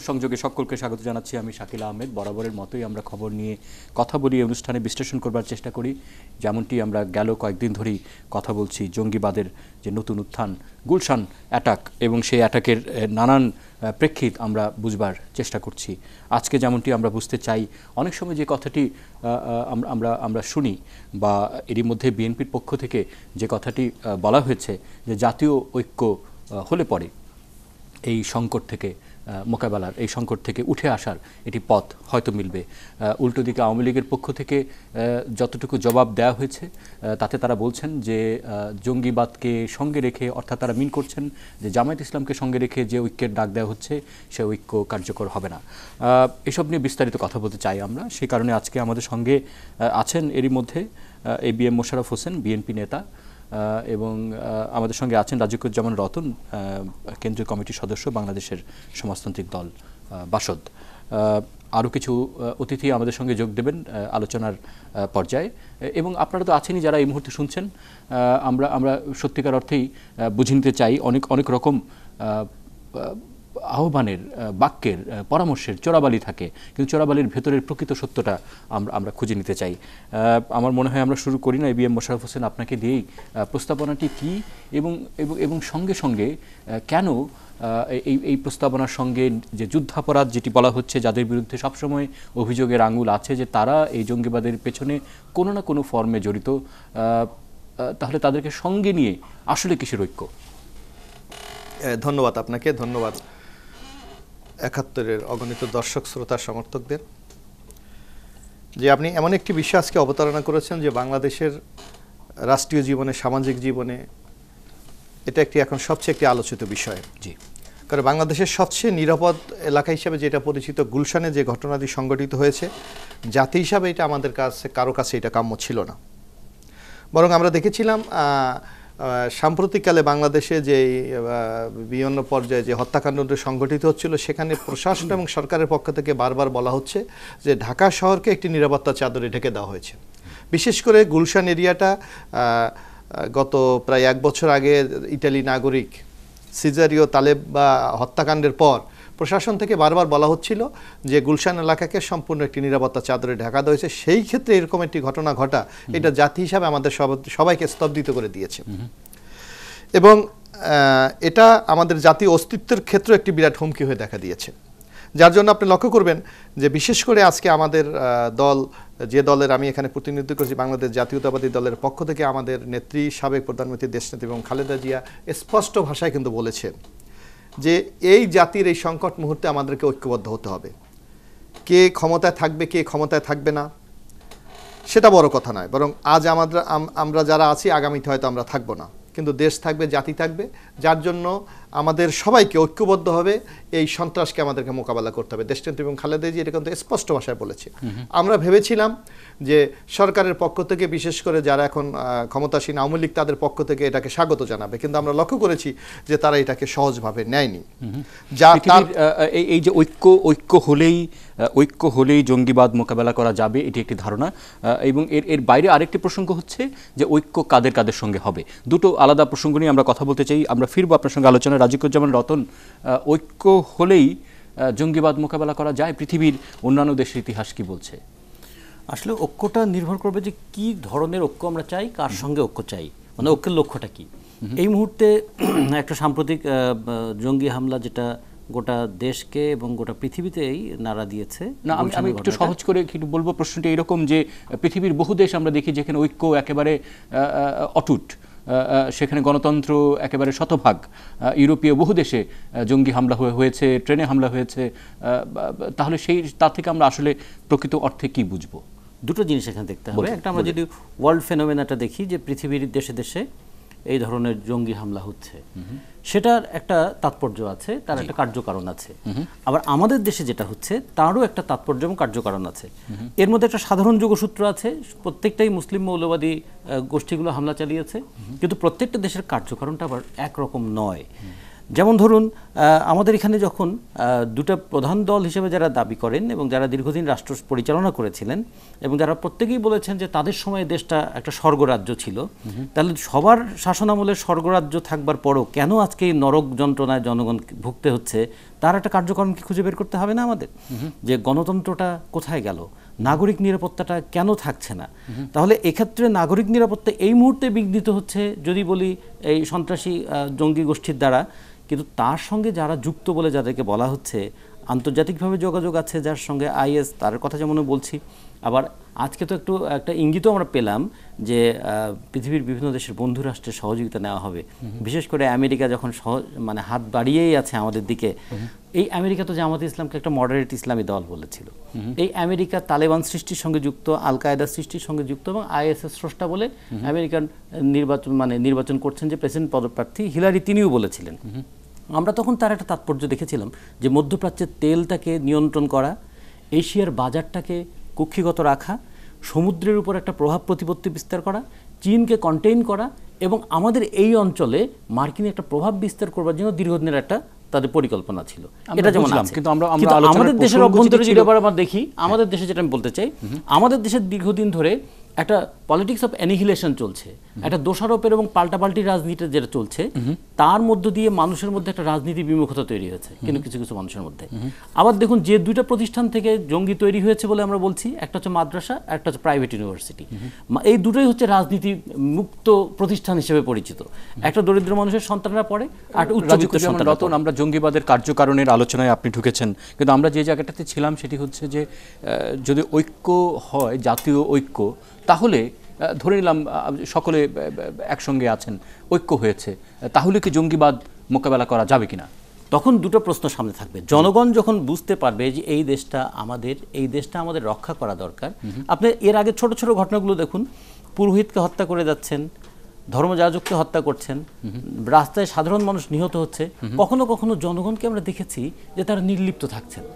আন্তঃসংযোগে সকলকে স্বাগত জানাচ্ছি। আমি শাকিল আহমেদ। বরাবরের মতোই আমরা খবর নিয়ে কথা বলি, অনুষ্ঠানে বিশ্লেষণ করবার চেষ্টা করি। যেমনটি আমরা গেল কয়েকদিন ধরেই কথা বলছি জঙ্গিবাদের যে নতুন উত্থান, গুলশান অ্যাটাক এবং সেই অ্যাটাকের নানান প্রেক্ষিত আমরা বুঝবার চেষ্টা করছি। আজকে যেমনটি আমরা বুঝতে চাই, অনেক সময় যে কথাটি আমরা শুনি বা এরই মধ্যে বিএনপির পক্ষ থেকে যে কথাটি বলা হয়েছে যে জাতীয় ঐক্য হলে পরে এই সংকট থেকে মোকাবেলার, এই সংকট থেকে উঠে আসার এটি পথ হয়তো মিলবে। উল্টো দিকে আওয়ামী লীগের পক্ষ থেকে যতটুকু জবাব দেওয়া হয়েছে তাতে তারা বলছেন যে জঙ্গিবাদকে সঙ্গে রেখে, অর্থাৎ তারা মিন করছেন যে জামায়াত ইসলামকে সঙ্গে রেখে যে ঐক্যের ডাক দেওয়া হচ্ছে সে ঐক্য কার্যকর হবে না। এসব নিয়ে বিস্তারিত কথা বলতে চাই আমরা। সেই কারণে আজকে আমাদের সঙ্গে আছেন এরই মধ্যে ABM মোশাররফ হোসেন, বিএনপি নেতা, এবং আমাদের সঙ্গে আছেন রাজিকুজ্জামান রতন, কেন্দ্রীয় কমিটির সদস্য, বাংলাদেশের সমাজতান্ত্রিক দল বাসদ। আরও কিছু অতিথি আমাদের সঙ্গে যোগ দেবেন আলোচনার পর্যায়ে। এবং আপনারা তো আছেনই যারা এই মুহূর্তে শুনছেন। আমরা সত্যিকার অর্থেই বুঝে নিতে চাই, অনেক রকম আহ্বানের, বাক্যের, পরামর্শের চোরাবালি থাকে, কিন্তু চোরাবালির ভেতরের প্রকৃত সত্যটা আমরা খুঁজে নিতে চাই। আমার মনে হয় আমরা শুরু করি না ABM মোশাররফ হোসেন, আপনাকে দিয়েই প্রস্তাবনাটি কী এবং সঙ্গে সঙ্গে কেন এই প্রস্তাবনার সঙ্গে যে যুদ্ধাপরাধ যেটি বলা হচ্ছে, যাদের বিরুদ্ধে সবসময় অভিযোগের আঙুল আছে যে তারা এই জঙ্গিবাদের পেছনে কোনো না কোনো ফর্মে জড়িত, তাহলে তাদেরকে সঙ্গে নিয়ে আসলে কিসের ঐক্য? ধন্যবাদ আপনাকে, ধন্যবাদ ৭১-এর অগণিত দর্শক, শ্রোতা, সমর্থকদের যে আপনি এমন একটি বিষয় আজকে অবতারণা করেছেন যে বাংলাদেশের রাষ্ট্রীয় জীবনে, সামাজিক জীবনে এটা এখন সবচেয়ে একটি আলোচিত বিষয়। জি, কারণ বাংলাদেশের সবচেয়ে নিরাপদ এলাকা হিসেবে যেটা পরিচিত গুলশানে যে ঘটনাটি সংঘটিত হয়েছে, জাতি হিসাবে এটা আমাদের কাছে, কারো কাছে এটা কাম্য ছিল না। বরং আমরা দেখেছিলাম সাম্প্রতিককালে বাংলাদেশে যে বিভিন্ন পর্যায়ে যে হত্যাকাণ্ডটি সংঘটিত হচ্ছিল, সেখানে প্রশাসন এবং সরকারের পক্ষ থেকে বারবার বলা হচ্ছে যে ঢাকা শহরকে একটি নিরাপত্তা চাদরে ঢেকে দেওয়া হয়েছে। বিশেষ করে গুলশান এরিয়াটা গত প্রায় 1 বছর আগে ইটালি নাগরিক সিজারিও তালেব বা হত্যাকাণ্ডের পর প্রশাসন থেকে বারবার বলা হচ্ছিল যে গুলশান এলাকাকে সম্পূর্ণ একটি নিরাপত্তা চাদরে ঢাকা দেওয়া হয়েছে। সেই ক্ষেত্রে এরকম একটি ঘটনা ঘটা, এটা জাতি হিসাবে আমাদের সবাইকে স্তব্ধিত করে দিয়েছে এবং এটা আমাদের জাতীয় অস্তিত্বের ক্ষেত্রে একটি বিরাট হুমকি হয়ে দেখা দিয়েছে। যার জন্য আপনি লক্ষ্য করবেন যে বিশেষ করে আজকে আমাদের দল, যে দলের আমি এখানে প্রতিনিধিত্ব করছি, বাংলাদেশ জাতীয়তাবাদী দলের পক্ষ থেকে আমাদের নেত্রী, সাবেক প্রধানমন্ত্রী দেশনেত্রী এবং খালেদা জিয়া স্পষ্ট ভাষায় কিন্তু বলেছেন যে এই জাতির এই সংকট মুহূর্তে আমাদেরকে ঐক্যবদ্ধ হতে হবে। কে ক্ষমতায় থাকবে, কে ক্ষমতায় থাকবে না, সেটা বড় কথা নয়, বরং আজ আমরা যারা আছি আগামীতে হয়তো আমরা থাকবো না, কিন্তু দেশ থাকবে, জাতি থাকবে। যার জন্য আমাদের সবাইকে ঐক্যবদ্ধ হবে, এই সন্ত্রাসকে আমাদেরকে মোকাবেলা করতে হবে। দেশনেত্রী এবং খালেদা জিয়া এটা কিন্তু স্পষ্ট ভাষায় বলেছে। আমরা ভেবেছিলাম যে সরকারের পক্ষ থেকে, বিশেষ করে যারা এখন ক্ষমতাসীন আওয়ামী লীগ, তাদের পক্ষ থেকে এটাকে স্বাগত জানাবে, কিন্তু আমরা লক্ষ্য করেছি যে তারা এটাকে সহজভাবে নেয়নি। এই যে ঐক্য হলেই জঙ্গিবাদ মোকাবেলা করা যাবে, এটি একটি ধারণা, এবং এর বাইরে আরেকটি প্রসঙ্গ হচ্ছে যে ঐক্য কাদের কাদের সঙ্গে হবে। দুটো আলাদা প্রসঙ্গ নিয়ে আমরা কথা বলতে চাই। আমরা ফিরবো আপনার সঙ্গে আলোচনায়। রাজিকুজ্জামান রতন, ঐক্য হলেই জঙ্গিবাদ মোকাবেলা করা যায়? পৃথিবীর অন্যান্য দেশের ইতিহাস কি বলছে? আসলে ঐক্যটা নির্ভর করবে যে কি ধরনের ঐক্য আমরা চাই, কার সঙ্গে ঐক্য চাই, মানে ঐক্যের লক্ষ্যটা কি। এই মুহূর্তে একটা সাম্প্রতিক জঙ্গি হামলা যেটা গোটা দেশকে এবং গোটা পৃথিবীতেই নাড়া দিয়েছে। না, আমি একটু সহজ করে বলবো প্রশ্নটি এরকম যে পৃথিবীর বহু দেশ আমরা দেখি যেখানে ঐক্য একেবারে অটুট, সেখানে গণতন্ত্র একেবারে শতভাগ। ইউরোপীয় বহু দেশে জঙ্গি হামলা হয়েছে, ট্রেনে হামলা হয়েছে। তাহলে তার থেকে আমরা আসলে প্রকৃত অর্থে কি বুঝবো? দুটো জিনিস এখানে দেখতে হবে। একটা, আমরা যদি ওয়ার্ল্ড ফেনোমেনাটা দেখি যে পৃথিবীর দেশে দেশে এই ধরনের জঙ্গি হামলা হচ্ছে, সেটার একটা তাৎপর্য আছে, তার একটা কার্যকারণ আছে। আবার আমাদের দেশে যেটা হচ্ছে তারও একটা তাৎপর্য এবং কার্যকারণ আছে। এর মধ্যে একটা সাধারণ যোগসূত্র আছে, প্রত্যেকটাই মুসলিম মৌলবাদী গোষ্ঠীগুলো হামলা চালিয়েছে, কিন্তু প্রত্যেকটা দেশের কার্যকারণটা আবার একরকম নয়। যেমন ধরুন আমাদের এখানে যখন দুটা প্রধান দল হিসেবে যারা দাবি করেন এবং যারা দীর্ঘদিন রাষ্ট্র পরিচালনা করেছিলেন এবং যারা প্রত্যেকেই বলেছেন যে তাদের সময়ে দেশটা একটা স্বর্গরাজ্য ছিল, তাহলে সবার শাসনামলে স্বর্গরাজ্য থাকবার পরও কেন আজকে এই নরক যন্ত্রণায় জনগণ ভুগতে হচ্ছে, তার একটা কার্যক্রম কি খুঁজে বের করতে হবে না আমাদের? যে গণতন্ত্রটা কোথায় গেল, নাগরিক নিরাপত্তাটা কেন থাকছে না? তাহলে এক্ষেত্রে নাগরিক নিরাপত্তা এই মুহূর্তে বিঘ্নিত হচ্ছে যদি বলি এই সন্ত্রাসী জঙ্গি গোষ্ঠীর দ্বারা, কিন্তু তার সঙ্গে যারা যুক্ত বলে যাদেরকে বলা হচ্ছে, আন্তর্জাতিকভাবে যোগাযোগ আছে যার সঙ্গে আইএস, তার কথা যেমন বলছি। আবার আজকে তো একটা ইঙ্গিতও আমরা পেলাম যে পৃথিবীর বিভিন্ন দেশের বন্ধু রাষ্ট্রের সহযোগিতা নেওয়া হবে, বিশেষ করে আমেরিকা যখন মানে হাত বাড়িয়েই আছে আমাদের দিকে। এই আমেরিকা তো জামাতে ইসলামকে একটা মডারেট ইসলামী দল বলেছিল। এই আমেরিকা তালেবান সৃষ্টির সঙ্গে যুক্ত, আল কায়দা সৃষ্টির সঙ্গে যুক্ত এবং আইএসএস স্রষ্টা বলে আমেরিকান নির্বাচন করছেন যে প্রেসিডেন্ট পদপ্রার্থী হিলারি, তিনিও বলেছিলেন। আমরা তখন তার একটা তাৎপর্য দেখেছিলাম যে মধ্যপ্রাচ্যের তেলটাকে নিয়ন্ত্রণ করা, এশিয়ার বাজারটাকে কক্ষিগত রাখা, সমুদ্রের উপর একটা প্রভাব প্রতিপত্তি বিস্তার করা, চীনকে কন্টেইন করা এবং আমাদের এই অঞ্চলে মার্কিন একটা প্রভাব বিস্তার করবার জন্য দীর্ঘদিনের একটা তাদের পরিকল্পনা ছিল। এটা যেমন কিন্তু আমাদের দেশের অভ্যন্তরে যদি আমরা দেখি, আমাদের দেশে যেটা আমি বলতে চাই, আমাদের দেশের দীর্ঘদিন ধরে একটা পলিটিক্স অফ অ্যানিহিলেশন চলছে, একটা দোষারোপের এবং পাল্টাপাল্টি রাজনীতি যেটা চলছে, তার মধ্য দিয়ে মানুষের মধ্যে একটা রাজনীতি বিমুখতা তৈরি হয়েছে কিন্তু কিছু কিছু মানুষের মধ্যে। আবার দেখুন যে দুইটা প্রতিষ্ঠান থেকে জঙ্গি তৈরি হয়েছে বলে আমরা বলছি, একটা হচ্ছে মাদ্রাসা, একটা হচ্ছে প্রাইভেট ইউনিভার্সিটি। এই দুটোই হচ্ছে রাজনীতি মুক্ত প্রতিষ্ঠান হিসেবে পরিচিত। একটা দরিদ্র মানুষের সন্তানরা পড়ে আর উচ্চবিত্ত সন্তান। রতন, আমরা জঙ্গিবাদের কার্যকারণের আলোচনায় আপনি ঢুকেছেন, কিন্তু আমরা যে জায়গাটাতে ছিলাম সেটি হচ্ছে যে যদি ঐক্য হয়, জাতীয় ঐক্য, তাহলে ধরে নিলাম সকলে একসঙ্গে আছেন, ঐক্য হয়েছে, তাহলে কি জঙ্গিবাদ মোকাবেলা করা যাবে কিনা? তখন দুটো প্রশ্ন সামনে থাকবে। জনগণ যখন বুঝতে পারবে যে এই দেশটা আমাদের রক্ষা করা দরকার। আপনি এর আগে ছোট ছোট ঘটনাগুলো দেখুন, পুরোহিতকে হত্যা করে যাচ্ছেন, ধর্মযাজককে হত্যা করছেন, রাস্তায় সাধারণ মানুষ নিহত হচ্ছে। কখনো কখনো জনগণকে আমরা দেখেছি যে তারা নির্লিপ্ত থাকছেন।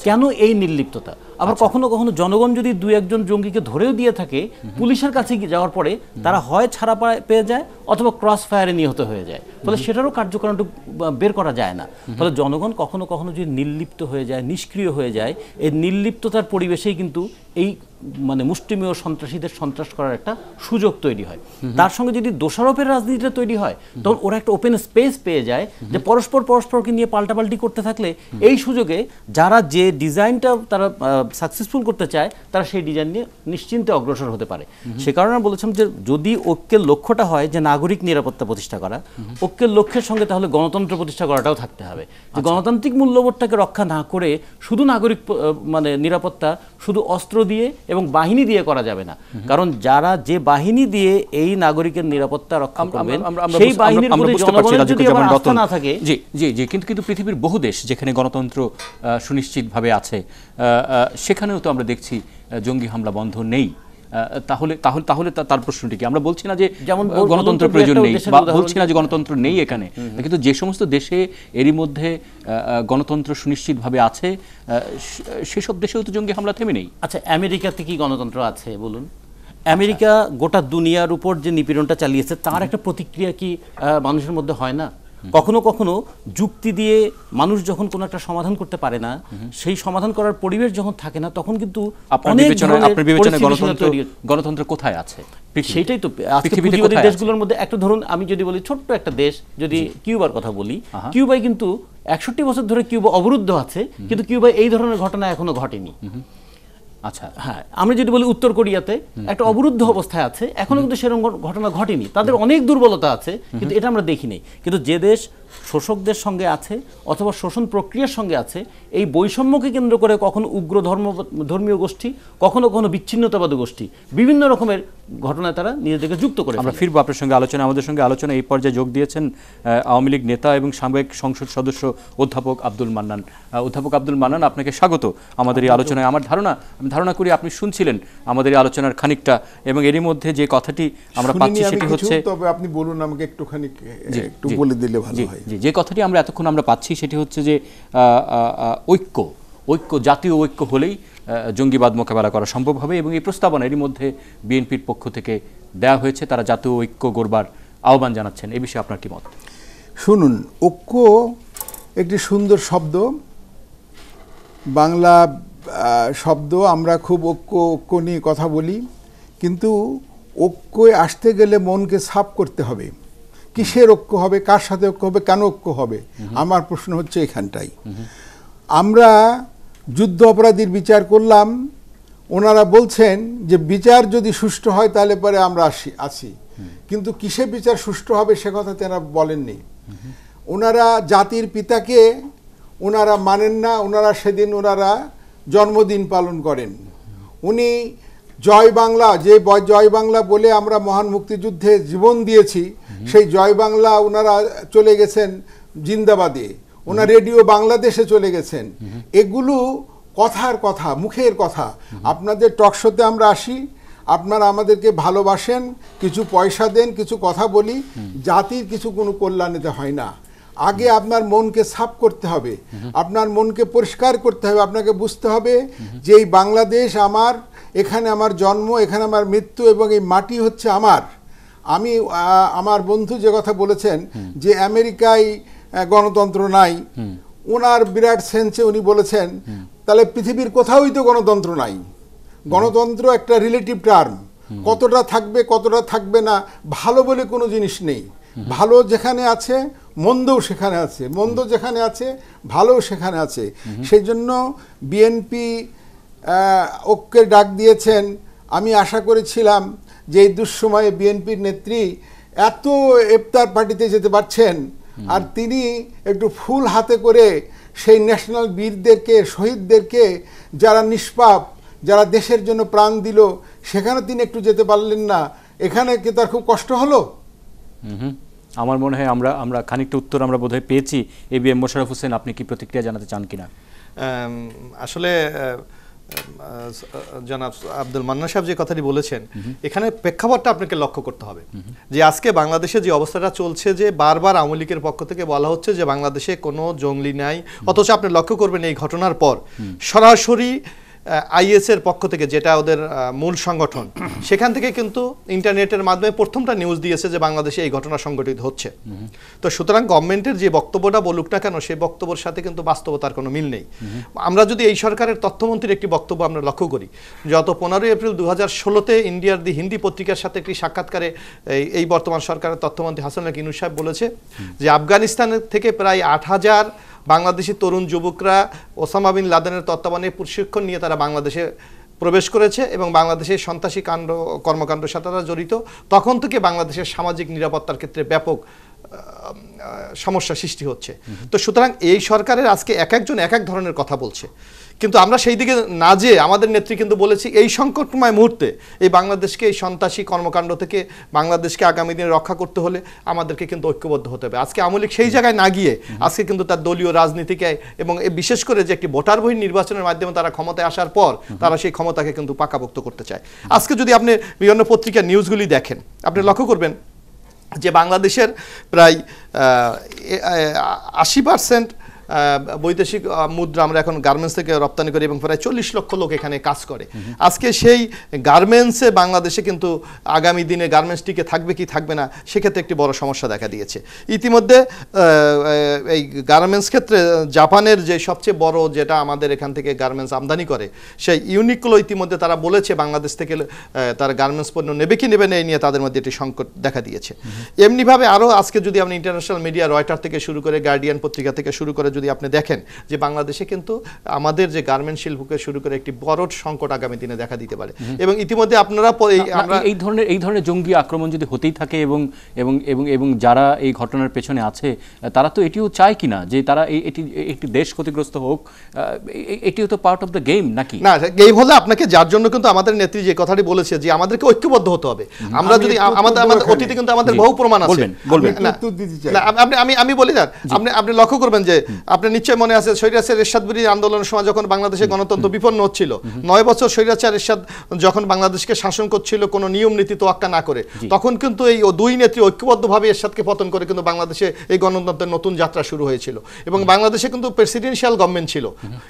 কেন এই নির্লিপ্ততা? আবার কখনো কখনো জনগণ যদি দুই একজন জঙ্গিকে ধরেও দিয়ে থাকে, পুলিশের কাছে যাওয়ার পরে তারা হয় ছাড়া পেয়ে যায় অথবা ক্রস ফায়ারে নিহত হয়ে যায়, ফলে সেটারও কার্যকারণটা বের করা যায় না। ফলে জনগণ কখনো কখনো যদি নির্লিপ্ত হয়ে যায়, নিষ্ক্রিয় হয়ে যায়, এই নির্লিপ্ততার পরিবেশেই কিন্তু এই মুষ্টিমেয় সন্ত্রাসীদের সন্ত্রাস করার একটা সুযোগ তৈরি হয়। তার সঙ্গে যদি দোষারোপের রাজনীতিটা তৈরি হয়, তখন ওরা একটা ওপেন স্পেস পেয়ে যায় যে পরস্পরকে নিয়ে পাল্টাপাল্টি করতে থাকলে এই সুযোগে যারা যে ডিজাইনটা তারা সাকসেসফুল করতে চায়, তারা সেই ডিজাইন নিয়ে নিশ্চিন্তে অগ্রসর হতে পারে। সে কারণে বলেছিলাম যে যদি ঐক্যের লক্ষ্যটা হয় যে নাগরিক নিরাপত্তা প্রতিষ্ঠা করা, ঐক্যের লক্ষ্যের সঙ্গে তাহলে গণতন্ত্র প্রতিষ্ঠা করাটাও থাকতে হবে। যে গণতান্ত্রিক মূল্যবোধটাকে রক্ষা না করে শুধু নাগরিক নিরাপত্তা শুধু অস্ত্র দিয়ে এবং বাহিনী দিয়ে করা যাবে না। কারণ যারা যে বাহিনী দিয়ে এই নাগরিকের নিরাপত্তা রক্ষা করবেন, সেই বাহিনীর প্রতি জনগণের যদি আবার আস্থা না থাকে। জি জি জি, কিন্তু পৃথিবীর বহু দেশ যেখানে গণতন্ত্র সুনিশ্চিতভাবে আছে, সেখানেও তো আমরা দেখছি জঙ্গি হামলা বন্ধ নেই। তাহলে তাহলে তাহলে তার প্রশ্নটি কি? আমরা বলছি না যে যেমন গণতন্ত্র প্রয়োজন নেই, বা বলছি না যে গণতন্ত্র নেই এখানে, কিন্তু যে সমস্ত দেশে এরই মধ্যে গণতন্ত্র সুনিশ্চিতভাবে আছে, সেসব দেশেও তো জঙ্গি হামলা থেমে নেই। আচ্ছা, আমেরিকাতে কি গণতন্ত্র আছে বলুন? আমেরিকা গোটা দুনিয়ার উপর যে নিপীড়নটা চালিয়েছে, তার একটা প্রতিক্রিয়া কি মানুষের মধ্যে হয় না? কখনো কখনো যুক্তি দিয়ে মানুষ যখন কোনো একটা সমাধান করতে পারে না, সেই সমাধান করার পরিবেশ যখন থাকে না, তখন কিন্তু গণতন্ত্র কোথায় আছে? সেইটাই তো পৃথিবীর দেশগুলোর মধ্যে একটা, ধরুন আমি যদি বলি ছোট্ট একটা দেশ, যদি কিউবার কথা বলি, কিউবায় কিন্তু 61 বছর ধরে কিউবা অবরুদ্ধ আছে, কিন্তু কিউবায় এই ধরনের ঘটনা এখনো ঘটেনি। আচ্ছা, হ্যাঁ, আমরা যদি বলি উত্তর কোরিয়াতে একটা অবরুদ্ধ অবস্থায় আছে, এখনো কিন্তু সেরকম ঘটনা ঘটেনি। তাদের অনেক দুর্বলতা আছে, কিন্তু এটা আমরা দেখিনি। কিন্তু যে দেশ শোষকদের সঙ্গে আছে অথবা শোষণ প্রক্রিয়ার সঙ্গে আছে, এই বৈষম্যকে কেন্দ্র করে কখনো উগ্র ধর্মীয় গোষ্ঠী, কখনো কখনো বিচ্ছিন্নতাবাদী গোষ্ঠী বিভিন্ন রকমের ঘটনায় তারা নিজেদেরকে যুক্ত করে। আমরা ফিরবো আপনার সঙ্গে আলোচনা। আমাদের সঙ্গে আলোচনা এই পর্যায়ে যোগ দিয়েছেন আওয়ামী লীগ নেতা এবং সাবেক সংসদ সদস্য অধ্যাপক আব্দুল মান্নান। অধ্যাপক আব্দুল মান্নান, আপনাকে স্বাগত আমাদের এই আলোচনায়। আমি ধারণা করি আপনি শুনছিলেন আমাদের এই আলোচনার খানিকটা, এবং এরই মধ্যে যে কথাটি আমরা পাচ্ছি সেটি হচ্ছে, তবে আপনি বলুন, আমাকে একটুখানি একটু বলে দিলে ভালো হয়। যে কথাটি আমরা এতক্ষণ পাচ্ছি সেটি হচ্ছে যে ঐক্য, জাতীয় ঐক্য হলেই জঙ্গিবাদ মোকাবেলা করা সম্ভব হবে, এবং এই প্রস্তাবনা এরই মধ্যে বিএনপির পক্ষ থেকে দেওয়া হয়েছে। তারা জাতীয় ঐক্য গড়বার আহ্বান জানাচ্ছেন। এই বিষয়ে আপনার কি মত? শুনুন, ঐক্য একটি সুন্দর শব্দ, বাংলা শব্দ। আমরা খুব ঐক্য নিয়ে কথা বলি, কিন্তু ঐক্যে আসতে গেলে মনকে সাফ করতে হবে। কিসের ঐক্য হবে, কার সাথে ঐক্য হবে, কেন ঐক্য হবে, আমার প্রশ্ন হচ্ছে এখানটাই। আমরা যুদ্ধ অপরাধীর বিচার করলাম, ওনারা বলছেন যে বিচার যদি সুষ্ঠু হয় তাহলে পরে আমরা আছি, কিন্তু কিসে বিচার সুষ্ঠু হবে সে কথা তারা বলেননি। ওনারা জাতির পিতাকে ওনারা মানেন না, ওনারা সেদিন ওনারা জন্মদিন পালন করেন। উনি জয় বাংলা, যে জয় বাংলা বলে আমরা মহান মুক্তিযুদ্ধে জীবন দিয়েছি, সেই জয় বাংলা ওনারা চলে গেছেন জিন্দাবাদে, ওনার রেডিও বাংলাদেশে চলে গেছেন। এগুলো কথার কথা, মুখের কথা। আপনাদের টকশোতে আমরা আসি, আপনারা আমাদেরকে ভালোবাসেন, কিছু পয়সা দেন, কিছু কথা বলি, জাতির কিছু কোনো কল্যাণেতে হয় না। আগে আপনার মনকে সাফ করতে হবে, আপনার মনকে পরিষ্কার করতে হবে। আপনাকে বুঝতে হবে যে এই বাংলাদেশ আমার, এখানে আমার জন্ম, এখানে আমার মৃত্যু, এবং এই মাটি হচ্ছে আমার। আমি আমার বন্ধু যে কথা বলেছেন যে আমেরিকায় গণতন্ত্র নাই, ওনার বিরাট সেন্সে উনি বলেছেন তাহলে পৃথিবীর কোথাওই তো গণতন্ত্র নাই। গণতন্ত্র একটা রিলেটিভ টার্ম, কতটা থাকবে কতটা থাকবে না, ভালো বলে কোনো জিনিস নেই। ভালো যেখানে আছে মন্দও সেখানে আছে, মন্দ যেখানে আছে ভালোও সেখানে আছে। সেই জন্য বিএনপি ঐক্যের ডাক দিয়েছেন। আমি আশা করেছিলাম যে এই দুঃসময়ে বিএনপির নেত্রী এত ইফতার পার্টিতে যেতে পারছেন, আর তিনি একটু ফুল হাতে করে সেই ন্যাশনাল বীরদেরকে, শহীদদেরকে, যারা নিষ্পাপ, যারা দেশের জন্য প্রাণ দিল, সেখানে তিনি একটু যেতে পারলেন না। এখানে কি তার খুব কষ্ট হলো? আমার মনে হয় আমরা খানিকটা উত্তর আমরা বোধহয় পেয়েছি। এবিএম মোশাররফ হোসেন, আপনি কি প্রতিক্রিয়া জানাতে চান কিনা? আসলে জনাব আব্দুল মান্নান সাহেব যে কথাটি বলেছেন, এখানে প্রেক্ষাপটটা আপনাকে লক্ষ্য করতে হবে যে আজকে বাংলাদেশে যে অবস্থাটা চলছে, যে বারবার আওয়ামী লীগের পক্ষ থেকে বলা হচ্ছে যে বাংলাদেশে কোনো জঙ্গলি নাই, অথচ আপনি লক্ষ্য করবেন এই ঘটনার পর সরাসরি আইএস এর পক্ষ থেকে, যেটা ওদের মূল সংগঠন, সেখান থেকে কিন্তু ইন্টারনেটের মাধ্যমে প্রথমটা নিউজ দিয়েছে যে বাংলাদেশে এই ঘটনা সংঘটিত হচ্ছে। তো সুতরাং গভর্নমেন্টের যে বক্তব্যটা বলুক না কেন, সেই বক্তব্যের সাথে কিন্তু বাস্তবতার কোনো মিল নেই। আমরা যদি এই সরকারের তথ্যমন্ত্রীর একটি বক্তব্য আমরা লক্ষ্য করি, যত 15 এপ্রিল 2016-তে ইন্ডিয়ার দি হিন্দি পত্রিকার সাথে একটি সাক্ষাৎকারে এই বর্তমান সরকারের তথ্যমন্ত্রী হাসানুল্লাহ কিনু সাহেব বলেছে যে আফগানিস্তান থেকে প্রায় 8,000 বাংলাদেশি তরুণ যুবকরা ওসামা বিন লাদেনের তত্ত্বাবধানে প্রশিক্ষণ নিয়ে তারা বাংলাদেশে প্রবেশ করেছে এবং বাংলাদেশের সন্ত্রাসী কর্মকাণ্ডের সাথে তারা জড়িত। তখন থেকে বাংলাদেশের সামাজিক নিরাপত্তার ক্ষেত্রে ব্যাপক সমস্যা সৃষ্টি হচ্ছে। তো সুতরাং এই সরকারের আজকে এক একজন এক এক ধরনের কথা বলছে, কিন্তু আমরা সেই দিকে না যেয়ে আমাদের নেত্রী কিন্তু বলেছি এই সংকটময় মুহূর্তে এই বাংলাদেশকে এই সন্ত্রাসী কর্মকাণ্ড থেকে বাংলাদেশকে আগামী দিনে রক্ষা করতে হলে আমাদেরকে কিন্তু ঐক্যবদ্ধ হতে হবে। আজকে আওয়ামী লীগ সেই জায়গায় না গিয়ে আজকে কিন্তু তার দলীয় রাজনীতিকে এবং বিশেষ করে যে একটি ভোটারবিহীন নির্বাচনের মাধ্যমে তারা ক্ষমতায় আসার পর তারা সেই ক্ষমতাকে কিন্তু পাকাপোক্ত করতে চায়। আজকে যদি আপনি বিভিন্ন পত্রিকার নিউজগুলি দেখেন, আপনি লক্ষ্য করবেন যে বাংলাদেশের প্রায় 80% বৈদেশিক মুদ্রা আমরা এখন গার্মেন্টস থেকে রপ্তানি করি এবং প্রায় 40 লক্ষ লোক এখানে কাজ করে। আজকে সেই গার্মেন্টসে বাংলাদেশে কিন্তু আগামী দিনে গার্মেন্টসটিকে থাকবে কি থাকবে না, সেক্ষেত্রে একটি বড় সমস্যা দেখা দিয়েছে। ইতিমধ্যে এই গার্মেন্টস ক্ষেত্রে জাপানের যে সবচেয়ে বড়, যেটা আমাদের এখান থেকে গার্মেন্টস আমদানি করে, সেই ইউনিকলো ইতিমধ্যে তারা বলেছে বাংলাদেশ থেকে তারা গার্মেন্টস পণ্য নেবে কি নেবে না, এই নিয়ে তাদের মধ্যে একটি সংকট দেখা দিয়েছে। এমনিভাবে আরও আজকে যদি আপনি ইন্টারন্যাশনাল মিডিয়া, রয়টার থেকে শুরু করে গার্ডিয়ান পত্রিকা থেকে শুরু করে যদি আপনি দেখেন যে বাংলাদেশে কিন্তু আমাদের যে গার্মেন্টস শিল্পকে শুরু করে একটি বড় সংকট আগামী দিনে দেখা দিতে পারে। এবং ইতিমধ্যে আপনারা এই ধরনের জঙ্গি আক্রমণ যদি হতেই থাকে এবং এবং এবং এবং যারা এই ঘটনার পেছনে আছে তারা তো এটিও চায় কিনা যে তারা একটি দেশ ক্ষতিগ্রস্ত হোক, এটিও তো পার্ট অফ দ্য গেম নাকি? না, গেম হলে আপনাকে, যার জন্য কিন্তু আমাদের নেত্রী যে কথাটি বলেছে যে আমাদেরকে ঐক্যবদ্ধ হতে হবে। আমরা যদি আমাদের অতীতে কিন্তু আমাদের বহু প্রমাণ আছে। আমি বলি না, আপনি লক্ষ্য করবেন যে আপনার নিশ্চয় মনে আছে স্বৈরাচার এরশাদ বিরোধী আন্দোলনের সময় যখন বাংলাদেশে গণতন্ত্র বিপন্ন হচ্ছিল, 9 বছর স্বৈরাচার এরশাদ যখন বাংলাদেশকে শাসন করছিল কোনো নিয়ম নীতি তোয়াক্কা না করে, তখন কিন্তু এই দুই নেত্রী ঐক্যবদ্ধভাবে এরশাদকে পতন করে কিন্তু বাংলাদেশে এই গণতন্ত্রের নতুন যাত্রা শুরু হয়েছিল। এবং বাংলাদেশে কিন্তু প্রেসিডেন্সিয়াল গভর্নমেন্ট ছিল,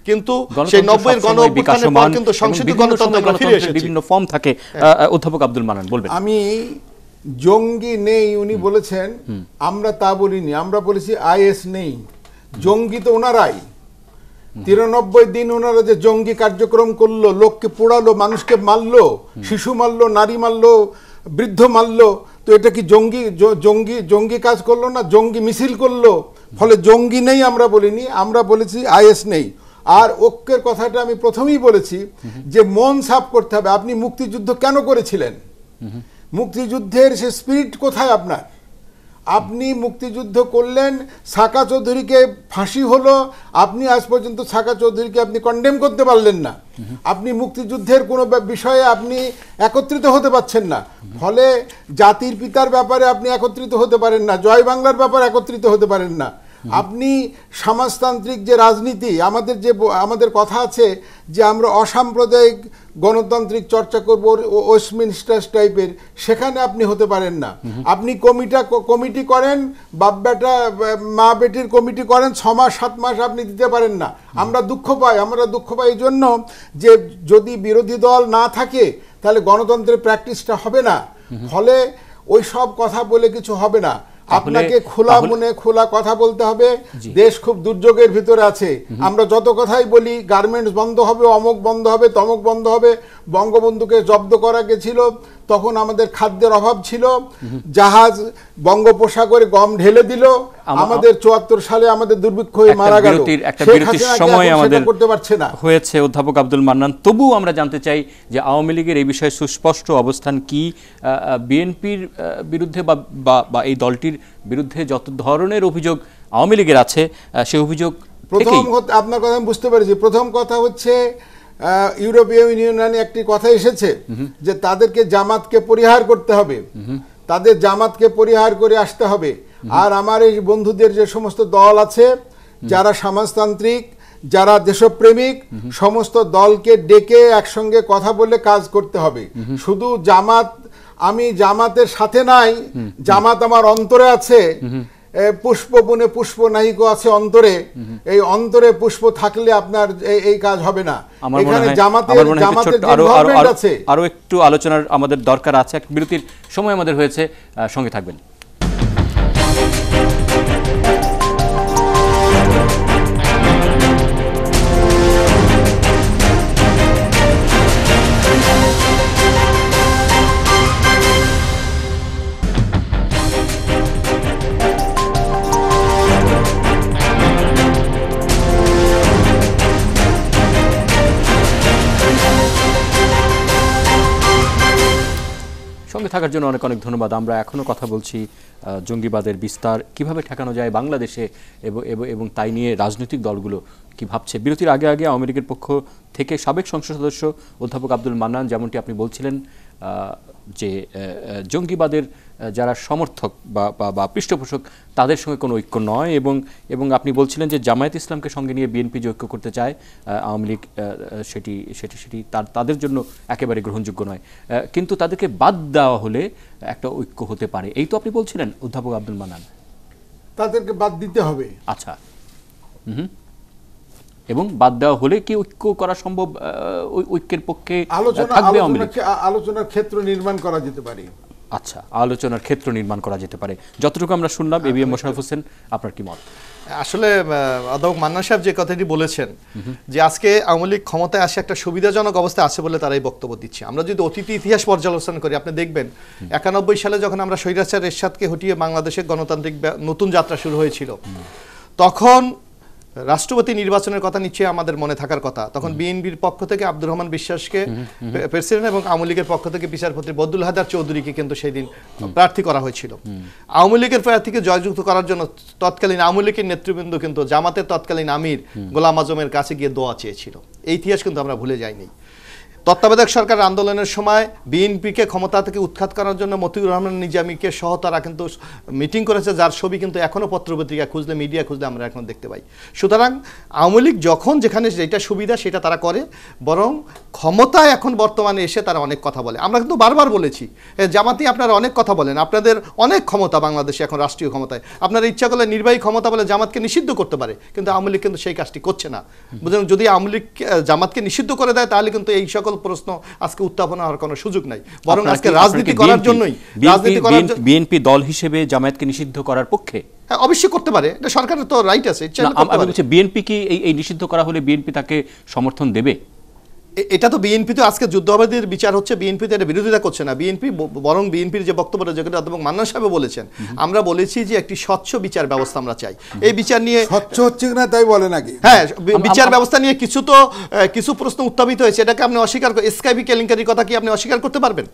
কিন্তু সেই 90-এর গণ অভ্যুত্থানের পর কিন্তু সংসদীয় গণতন্ত্র ফিরে এসেছে। বিভিন্ন ফর্ম থাকে। অধ্যাপক আব্দুল মান্নান বলবেন। আমি জঙ্গি নেই উনি বলেছেন, আমরা তা বলিনি, আমরা বলেছি আইএস নেই, জঙ্গি তো ওনারাই। 93 দিন ওনারা যে জঙ্গি কার্যক্রম করলো, লোককে পোড়ালো, মানুষকে মারলো, শিশু মারলো, নারী মারলো, বৃদ্ধ মারলো, তো এটা কি জঙ্গি জঙ্গি জঙ্গি কাজ করলো না? জঙ্গি মিছিল করলো। ফলে জঙ্গি নেই আমরা বলিনি, আমরা বলেছি আইএস নেই। আর ঐক্যের কথাটা আমি প্রথমেই বলেছি যে মন সাফ করতে হবে। আপনি মুক্তিযুদ্ধ কেন করেছিলেন? মুক্তিযুদ্ধের সে স্পিরিট কোথায় আপনার? আপনি মুক্তিযুদ্ধ করলেন, সাকা চৌধুরীকে ফাঁসি হলো, আপনি আজ পর্যন্ত সাকা চৌধুরীকে আপনি কন্ডেম করতে পারলেন না। আপনি মুক্তিযুদ্ধের কোনো বিষয়ে আপনি একত্রিত হতে পারছেন না। ফলে জাতির পিতার ব্যাপারে আপনি একত্রিত হতে পারেন না, জয় বাংলার ব্যাপারে একত্রিত হতে পারেন না। আপনি সমাজতান্ত্রিক যে রাজনীতি, আমাদের কথা আছে যে আমরা অসাম্প্রদায়িক গণতান্ত্রিক চর্চা করব ওয়েস্টমিনস্টার টাইপের, সেখানে আপনি হতে পারেন না। আপনি কমিটি করেন, বাপ বেটা মা বেটির কমিটি করেন, 6 মাস 7 মাস আপনি দিতে পারেন না। আমরা দুঃখ পাই এই জন্য যে যদি বিরোধী দল না থাকে তাহলে গণতন্ত্রের প্র্যাকটিসটা হবে না। ফলে ওই সব কথা বলে কিছু হবে না। আপনাকে খোলা মনে খোলা কথা বলতে হবে। দেশ খুব দুর্যোগের ভিতরে আছে। আমরা যত কথাই বলি গার্মেন্টস বন্ধ হবে, অমুক বন্ধ হবে, তমুক বন্ধ হবে, বঙ্গবন্ধুকে জব্দ করা গেছিল, তখন আমাদের খাদ্যের অভাব ছিল, জাহাজ বঙ্গোপসাগরে গম ঢেলে দিল, আমাদের 74 সালে আমাদের দুর্ভিক্ষ হয়ে মারা গেল। একটা বিরতির সময় আমাদের করতে পারছে না হয়েছে। অধ্যাপক আব্দুল মান্নান, তবুও আমরা জানতে চাই যে আওয়ামী লীগের এই বিষয়ে সুস্পষ্ট অবস্থান কি? বিএনপির বিরুদ্ধে বা এই দলটির বিরুদ্ধে যত ধরনের অভিযোগ আওয়ামী লীগের আছে, সেই অভিযোগ প্রথম আপনার কথা আমি বুঝতে পেরেছি। প্রথম কথা হচ্ছে ইউরোপীয় ইউনিয়নে একটি কথা এসেছে যে তাদেরকে জামাতকে পরিহার করতে হবে, তাদের জামাতকে পরিহার করে আসতে হবে। আর আমার এই বন্ধুদের যে সমস্ত দল আছে যারা সমাজতান্ত্রিক, যারা দেশপ্রেমিক, সমস্ত দলকে ডেকে একসঙ্গে কথা বলে কাজ করতে হবে। শুধু জামাত, আমি জামাতের সাথে নাই, জামাত আমার অন্তরে আছে। পুষ্প বনে পুষ্প নাহিক আছে অন্তরে, এই অন্তরে পুষ্প থাকলে আপনার এই কাজ হবে না। এখানে জামাতের আছে। আরো একটু আলোচনার আমাদের দরকার আছে। এক বিরতির সময় আমাদের হয়েছে, সঙ্গে থাকবেন। সঙ্গে থাকার জন্য অনেক অনেক ধন্যবাদ। আমরা এখনও কথা বলছি জঙ্গিবাদের বিস্তার কিভাবে ঠেকানো যায় বাংলাদেশে, এবং তাই নিয়ে রাজনৈতিক দলগুলো কি ভাবছে। বিরতির আগে আওয়ামী লীগের পক্ষ থেকে সাবেক সংসদ সদস্য অধ্যাপক আব্দুল মান্নান যেমনটি আপনি বলছিলেন যে জঙ্গিবাদের যারা সমর্থক বা পৃষ্ঠপোষক তাদের সঙ্গে কোনো ঐক্য নয়, এবং আপনি বলছিলেন যে জামায়াত ইসলামকে সঙ্গে নিয়ে বিএনপি যে ঐক্য করতে চায় আওয়ামী লীগ, সেটি তাদের জন্য একেবারে গ্রহণযোগ্য নয়। কিন্তু তাদেরকে বাদ দেওয়া হলে একটা ঐক্য হতে পারে, এই তো আপনি বলছিলেন অধ্যাপক আব্দুল মান্নান। তাদেরকে বাদ দিতে হবে। আচ্ছা, এবং বাদ দেওয়া হলে কি ঐক্য করা সম্ভব? ঐক্যের পক্ষে আলোচনার ক্ষেত্র নির্মাণ করা যেতে পারে। আচ্ছা, আলোচনার ক্ষেত্র নির্মাণ করা যেতে পারে। যতটুকু আমরা শুনলাম, এবিএম মোশাররফ হোসেন, আপনার কি মত? আসলে অধ্যাপক মান্নান সাহেব যে কথাটি বলেছেন যে আজকে আওয়ামী লীগ ক্ষমতায় আসে একটা সুবিধাজনক অবস্থা আছে বলে তারাই বক্তব্য দিচ্ছে। আমরা যদি অতীত ইতিহাস পর্যালোচনা করি, আপনি দেখবেন 91 সালে যখন আমরা স্বৈরাচার এরশাদকে হটিয়ে বাংলাদেশের গণতান্ত্রিক নতুন যাত্রা শুরু হয়েছিল, তখন রাষ্ট্রপতি নির্বাচনের কথা নিশ্চয়ই আমাদের মনে থাকার কথা। তখন বিএনপির পক্ষ থেকে আব্দুর রহমান বিশ্বাসকে প্রেসিডেন্ট এবং আওয়ামী লীগের পক্ষ থেকে বিচারপতি বদরুল হায়দার চৌধুরীকে কিন্তু সেই দিন প্রার্থী করা হয়েছিল। আওয়ামী লীগের প্রার্থীকে জয়যুক্ত করার জন্য তৎকালীন আওয়ামী লীগের নেতৃবৃন্দ কিন্তু জামাতের তৎকালীন আমির গোলাম আজমের কাছে গিয়ে দোয়া চেয়েছিল। এই ইতিহাস কিন্তু আমরা ভুলে যাইনি। তত্ত্বাবধায়ক সরকার আন্দোলনের সময় বিএনপিকে ক্ষমতা থেকে উৎখাত করার জন্য মতিউর রহমান নিজামীকে সহ তারা কিন্তু মিটিং করেছে, যার ছবি কিন্তু এখনও পত্রপত্রিকা খুঁজলে, মিডিয়া খুঁজলে আমরা এখন দেখতে পাই। সুতরাং আওয়ামী লীগ যখন যেখানে যেটা সুবিধা সেটা তারা করে, বরং ক্ষমতায় এখন বর্তমানে এসে তারা অনেক কথা বলে। আমরা কিন্তু বারবার বলেছি, জামাতি আপনারা অনেক কথা বলেন, আপনাদের অনেক ক্ষমতা বাংলাদেশে এখন রাষ্ট্রীয় ক্ষমতায়, আপনারা ইচ্ছা করলে নির্বাহী ক্ষমতা বলে জামাতকে নিষিদ্ধ করতে পারে, কিন্তু আওয়ামী লীগ কিন্তু সেই কাজটি করছে না। বুঝলেন, যদি আওয়ামী লীগ জামাতকে নিষিদ্ধ করে দেয় তাহলে কিন্তু এই সকল প্রশ্ন আজকে উত্থাপন হওয়ার কোনো সুযোগ নাই, বরং আজকে রাজনীতি করার জন্যই বিএনপি দল হিসেবে জামায়াতকে নিষিদ্ধ করার পক্ষে? হ্যাঁ, অবশ্যই করতে পারে, এটা সরকারের তো রাইট আছে। আমি বলছি বিএনপি কি এই নিষিদ্ধ করা হলে বিএনপি তাকে সমর্থন দেবে? এটা তো বিএনপি তো আজকে যুদ্ধাপরাধীর বিচার হচ্ছে, বিএনপি তো এটা বিরোধিতা করছে না। বিএনপি বরং বিএনপির যে বক্তব্যটা যেটা অধ্যাপক মান্নান সাহেব বলেছেন, আমরা বলেছি যে একটি স্বচ্ছ বিচার ব্যবস্থা আমরা চাই। এই বিচার নিয়ে স্বচ্ছ হচ্ছে কিনা তাই বলে নাকি? হ্যাঁ, বিচার ব্যবস্থা নিয়ে কিছু প্রশ্ন উত্থাপিত হয়েছে, এটাকে আপনি অস্বীকার এসকেবি কেলেঙ্কারির কথা কি আপনি অস্বীকার করতে পারবেন?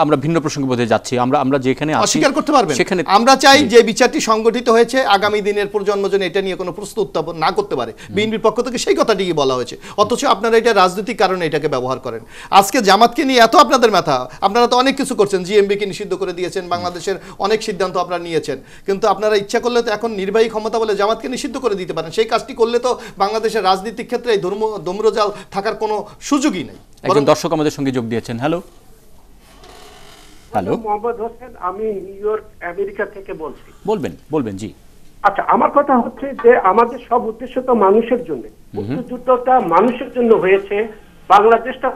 আমরা ভিন্ন প্রসঙ্গে বোধহয় যাচ্ছি, আমরা যেখানে অস্বীকার করতে পারবেন সেখানে আমরা চাই যে বিচারটি সংগঠিত হয়েছে আগামী দিনের প্রজন্ম যেন এটা নিয়ে কোনো প্রশ্ন উত্থাপন না করতে পারে। বিএনপির পক্ষ থেকে সেই কথাটি বলা হয়েছে, অথচ আপনারা এটা রাজনৈতিক কারণে এটাকে ব্যবহার করেন। আজকে জামাতকে নিয়ে এত আপনাদের মাথা, আপনারা তো অনেক কিছু করছেন, জিএমবিকে নিষিদ্ধ করে দিয়েছেন, বাংলাদেশের অনেক সিদ্ধান্ত আপনারা নিয়েছেন, কিন্তু আপনারা ইচ্ছা করলে তো এখন নির্বাহী ক্ষমতা বলে জামাতকে নিষিদ্ধ করে দিতে পারেন। সেই কাজটি করলে তো বাংলাদেশের রাজনীতিক ক্ষেত্রে এই ধূম্রজাল থাকার কোনো সুযোগই নেই। একজন দর্শক আমাদের সঙ্গে যোগ দিয়েছেন। হ্যালো মোহাম্মদ হোসেন, আমি নিউ ইয়র্ক আমেরিকা থেকে বলছি। বলবেন জি। আচ্ছা, আমার কথা হচ্ছে যে আমাদের সব উদ্দেশ্য তো মানুষের জন্য, মুক্তিযুদ্ধটা মানুষের জন্য হয়েছে, বাংলাদেশটা,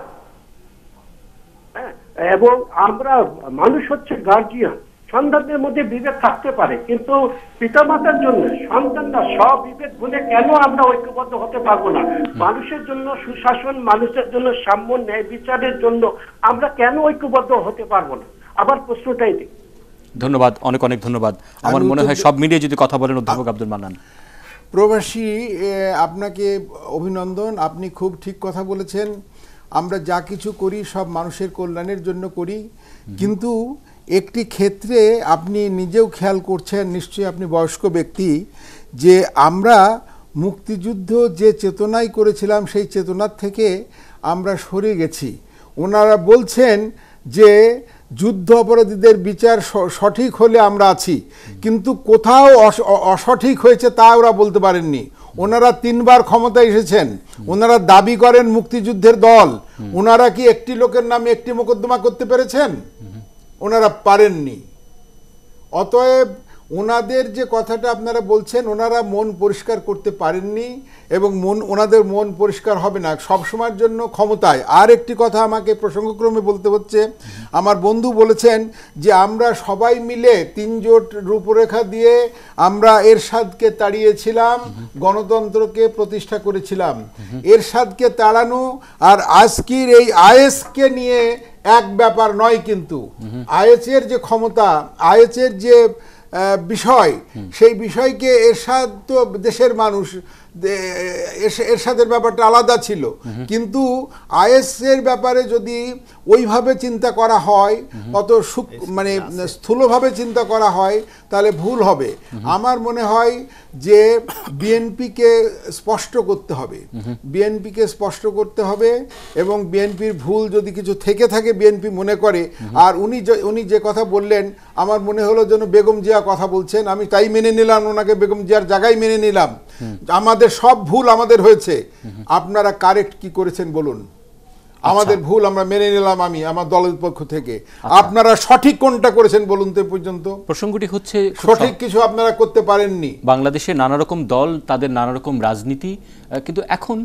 এবং আমরা মানুষ হচ্ছে গার্জিয়ান। সন্তানদের মধ্যে বিভেদ থাকতে পারে, কিন্তু পিতামাতার জন্য সন্তানরা সব বিভেদ ভুলে কেন আমরা ঐক্যবদ্ধ হতে পারবো না? মানুষের জন্য সুশাসন, মানুষের জন্য সাম্য, ন্যায় বিচারের জন্য আমরা কেন ঐক্যবদ্ধ হতে পারবো না? আবার প্রশ্নটাই দিই। ধন্যবাদ, অনেক ধন্যবাদ। আমার মনে হয় সব মিলিয়ে যদি কথা বলেন অধ্যাপক আব্দুল মান্নান। প্রবাসী, আপনাকে অভিনন্দন, আপনি খুব ঠিক কথা বলেছেন। আমরা যা কিছু করি সব মানুষের কল্যাণের জন্য করি, কিন্তু একটি ক্ষেত্রে আপনি নিজেও খেয়াল করছেন, নিশ্চয়ই আপনি বয়স্ক ব্যক্তি, যে আমরা মুক্তিযুদ্ধ যে চেতনায় করেছিলাম সেই চেতনার থেকে আমরা সরে গেছি। ওনারা বলছেন যে যুদ্ধ অপরাধীদের বিচার সঠিক হলে আমরা আছি, কিন্তু কোথাও অসঠিক হয়েছে তা ওরা বলতে পারেননি। ওনারা 3 বার ক্ষমতায় এসেছেন, ওনারা দাবি করেন মুক্তিযুদ্ধের দল, ওনারা কি একটি লোকের নামে একটি মোকদ্দমা করতে পেরেছেন? ওনারা পারেননি। অতএব ওনাদের যে কথাটা আপনারা বলছেন, ওনারা মন পরিষ্কার করতে পারেননি এবং ওনাদের মন পরিষ্কার হবে না সবসময়ের জন্য ক্ষমতায়। আর একটি কথা আমাকে প্রসঙ্গক্রমে বলতে হচ্ছে, আমার বন্ধু বলেছেন যে আমরা সবাই মিলে 3 জোট রূপরেখা দিয়ে আমরা এরশাদকে তাড়িয়েছিলাম, গণতন্ত্রকে প্রতিষ্ঠা করেছিলাম। এরশাদকে তাড়ানো আর আজকের এই আইএসকে নিয়ে এক ব্যাপার নয়, কিন্তু আইএসের যে ক্ষমতা, আইএসের যে বিষয়, সেই বিষয়কে এরশাদ তো দেশের মানুষ, এরশাদের ব্যাপারটা আলাদা ছিল, কিন্তু আইএসের ব্যাপারে যদি ওইভাবে চিন্তা করা হয়, অত মানে স্থূলভাবে চিন্তা করা হয়, তাহলে ভুল হবে। আমার মনে হয় যে বিএনপিকে স্পষ্ট করতে হবে, বিএনপিকে স্পষ্ট করতে হবে, এবং বিএনপির ভুল যদি কিছু থেকে থাকে বিএনপি মনে করে, আর উনি যে কথা বললেন আমার মনে হলো যেন বেগম জিয়া কথা বলছেন, আমি তাই মেনে নিলাম, ওনাকে বেগম জিয়ার জায়গায় মেনে নিলাম। আমাদের সব ভুল আমাদের হয়েছে, আপনারা কারেক্ট কি করেছেন বলুন? আমাদের ভুল আমরা মেনে নিলাম, আমি আমার দলের পক্ষ থেকে। আপনারা সঠিক কোনটা করেছেন বলুন তো পর্যন্ত? প্রসঙ্গটি হচ্ছে সঠিক কিছু আপনারা করতে পারেননি। বাংলাদেশে নানা রকম দল, তাদের নানা রকম রাজনীতি, কিন্তু এখন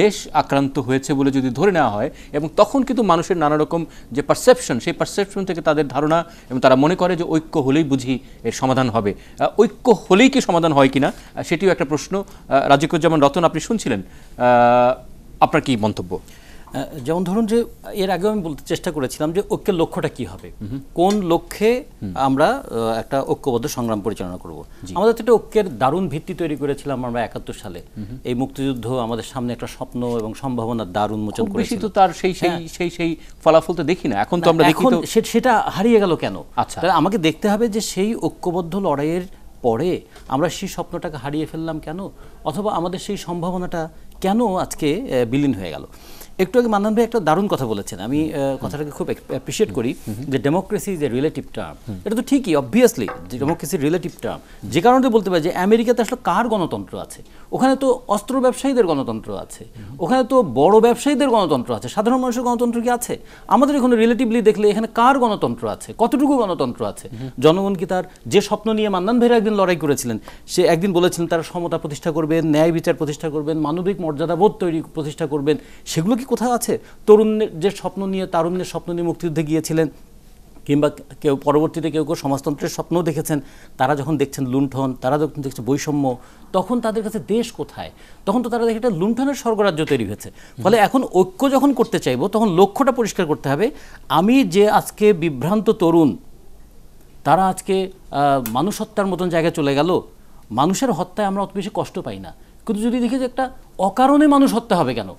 দেশ আক্রান্ত হয়েছে বলে যদি ধরে নেওয়া হয়, এবং তখন কিন্তু মানুষের নানা রকম যে পারসেপশন, সেই পারসেপশন থেকে তাদের ধারণা, এবং তারা মনে করে যে ঐক্য হলেই বুঝি এর সমাধান হবে। ঐক্য হলেই কি সমাধান হয় কিনা সেটিও একটা প্রশ্ন। রাজিকুজ্জামান রতন, আপনি শুনছিলেন, আপনার কি মন্তব্য? যেমন ধরুন যে এর আগেও আমি বলতে চেষ্টা করেছিলাম যে ঐক্যের লক্ষ্যটা কি হবে, কোন লক্ষ্যে আমরা একটা ঐক্যবদ্ধ সংগ্রাম পরিচালনা করব। আমাদের একটা ঐক্যের দারুণ ভিত্তি তৈরি করেছিলাম আমরা 71 সালে। এই মুক্তিযুদ্ধ আমাদের সামনে একটা স্বপ্ন এবং সম্ভাবনার দ্বার উন্মোচন করেছিল। তো তার সেই ফলাফল তো দেখি না এখন, তো আমরা দেখি তো সেটা হারিয়ে গেল কেন? আচ্ছা, আমাকে দেখতে হবে যে সেই ঐক্যবদ্ধ লড়াইয়ের পরে আমরা সেই স্বপ্নটাকে হারিয়ে ফেললাম কেন, অথবা আমাদের সেই সম্ভাবনাটা কেন আজকে বিলীন হয়ে গেল। একটু আগে মান্নান ভাই একটা দারুণ কথা বলেছেন, আমি কথাটাকে খুব অ্যাপ্রিশিয়েট করি, যে democracy is a relative term. এটা তো ঠিকই, অবভিয়াসলি ডেমোক্রেসি রিলেটিভ টার্ম। যে কারণে বলতে পারি যে আমেরিকাতে আসলে কার গণতন্ত্র আছে? ওখানে তো অস্ত্র ব্যবসায়ীদের গণতন্ত্র আছে, ওখানে তো বড় ব্যবসায়ীদের গণতন্ত্র আছে, সাধারণ মানুষের গণতন্ত্র কি আছে? আমাদের এখানে রিলেটিভলি দেখলে এখানে কার গণতন্ত্র আছে, কতটুকু গণতন্ত্র আছে? জনগণ কি তার যে স্বপ্ন নিয়ে মান্নান ভাইরা একদিন লড়াই করেছিলেন, সে একদিন বলেছিলেন তারা সমতা প্রতিষ্ঠা করবেন, ন্যায় বিচার প্রতিষ্ঠা করবেন, মানবিক মর্যাদাবোধ প্রতিষ্ঠা করবেন, সেগুলো কি কোথাও আছে? তরুণের যে স্বপ্ন নিয়ে, তারুণ্যের স্বপ্ন নিয়ে মুক্তিযুদ্ধে গিয়েছিলেন, কিংবা কেউ পরবর্তীতে কেউ কেউ সমাজতন্ত্রের স্বপ্নও দেখেছেন, তারা যখন দেখছেন লুণ্ঠন, তারা যখন দেখছে বৈষম্য, তখন তাদের কাছে দেশ কোথায়? তখন তো তারা দেখে একটা লুণ্ঠনের স্বর্গরাজ্য তৈরি হয়েছে। ফলে এখন ঐক্য যখন করতে চাইবো, তখন লক্ষ্যটা পরিষ্কার করতে হবে। আমি যে আজকে বিভ্রান্ত তরুণ, তারা আজকে মানুষ হত্যার মতন জায়গায় চলে গেল। মানুষের হত্যায় আমরা অত বেশি কষ্ট পাই না, কিন্তু যদি দেখি যে একটা অকারণে মানুষ হত্যা হবে কেন,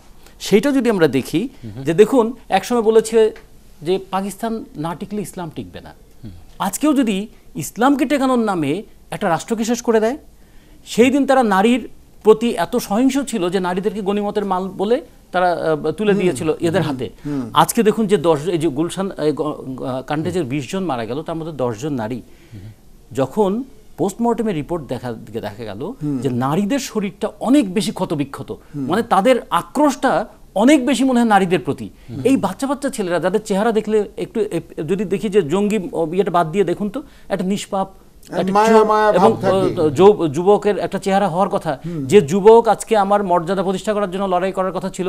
সেইটা যদি আমরা দেখি, যে দেখুন একসময় বলেছে যে পাকিস্তান না টিকলে ইসলাম টিকবে না। আজকেও যদি ইসলামকে টেকানোর নামে একটা রাষ্ট্রকে শেষ করে দেয়, সেই দিন তারা নারীর প্রতি এত সহিংস ছিল যে নারীদেরকে গনিমতের মাল বলে তারা তুলে দিয়েছিল এদের হাতে। আজকে দেখুন যে এই যে গুলশান কাণ্ডে যে 20 জন মারা গেল, তার মধ্যে 10 জন নারী। যখন পোস্টমর্টেমের রিপোর্ট দেখা গেল যে নারীদের শরীরটা অনেক বেশি ক্ষতবিক্ষত, মানে তাদের আক্রোশটা অনেক বেশি মনে হয় নারীদের প্রতি। এই বাচ্চা বাচ্চা ছেলেরা, যাদের চেহারা দেখলে একটু যদি দেখি যে জঙ্গি ইয়েটা বাদ দিয়ে দেখুন তো, একটা নিষ্পাপ এবং যুবকের একটা চেহারা হওয়ার কথা। যে যুবক আজকে আমার মর্যাদা প্রতিষ্ঠা করার জন্য লড়াই করার কথা ছিল,